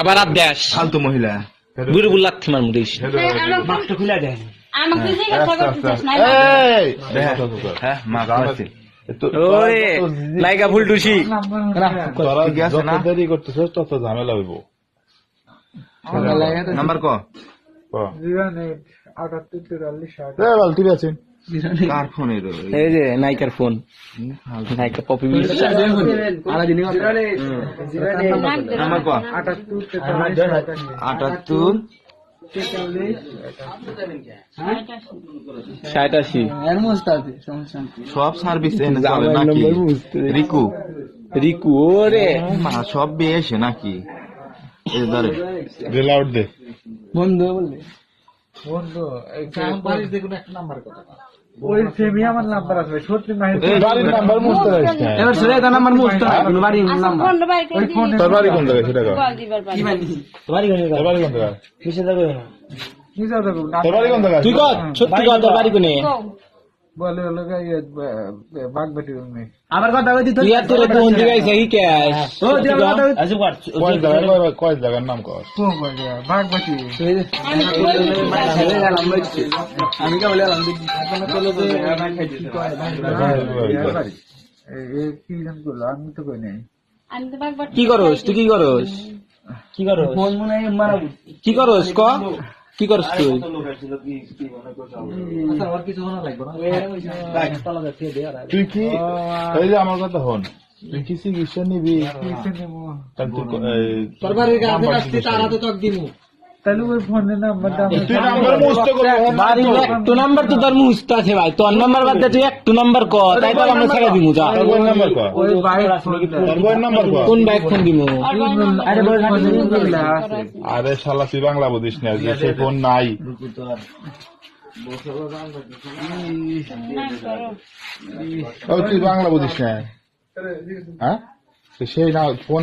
আবার আদেশ ফালতু মহিলা গুরু বুল্লাত তোমার মুদিস মাছটা খুলে দেন আমাকে জিজ্ঞাসা করতেছিস না হ্যাঁ মা গাছে ওরে লাইগা ফুলটুসি তোরা গেছে না দেরি করতেছস তত ঝামেলা হইব নাম্বার ক 08 ঠিক আছে কার ফোন এই যে নাইকার ফোন নাইকা পপি বিল নাম্বার ক 78 সব সার্ভিস এনে যাবে নাকি রিকু রিকু ওরে মা সব বেশে নাকি এই ধরে রিল আউট দে বন্ধু বললে বন্ধু বাড়ির দেখুন একটা নাম্বার কথা ওই সেমি আমার নাম্বার আছে সত্যি মাহি বাড়ির নাম্বার মুছতে রাখিস না এবার ছেড়ে দা নাম্বার মুছতে হবে বাড়ির নাম্বার ওই ফোন তোর বাড়ি কোন জায়গায় সেটা কর কি বাড়ি তোর বাড়ি কোন জায়গায় কিসে যাবে নিজা দেখো তোর বাড়ি কোন জায়গায় তুই কর সত্যি কর তোর বাড়ি কোনে বলে হলো বাগবাটি রুমে আবার কথা কইতি তুই আর তোর কোন জায়গায় যাই কে ও তুই আবার কথা আজ কয় জায়গার নাম কর কোন বলে বাগবাটি আমি কে বলে আলাম এই কি গান করলো আমি তো কই নাই কি করস তুই কি করস কি করস ফোন মনে মারাবো কি করস ক কি করস তুই আর কিছু হনা লাগবে না তুই কি এই যে আমার কথা হন তুই কি চিকিৎসা নিবি তোর বাড়ির কাছে আসতে তারা তো তক দিমু তাহলে ওই ফোনের নাম্বারটা তুই নাম্বার মুছতে কর বাড়ি একটু নাম্বার তো তোর মুস্ত আছে ভাই তোর নাম্বার বাদ দে তুই একটু নাম্বার ক তাই তো আমরা ছেড়ে দিমু যা তোর বই নাম্বার কর ওই বাইক ফোন তোর বই নাম্বার কর কোন বাইক ফোন দিমু আরে বই আছে আরে শালা তুই বাংলা বুঝিস না যে সেই ফোন নাই তুই বাংলা বুঝিস না হ্যাঁ সেই না ফোন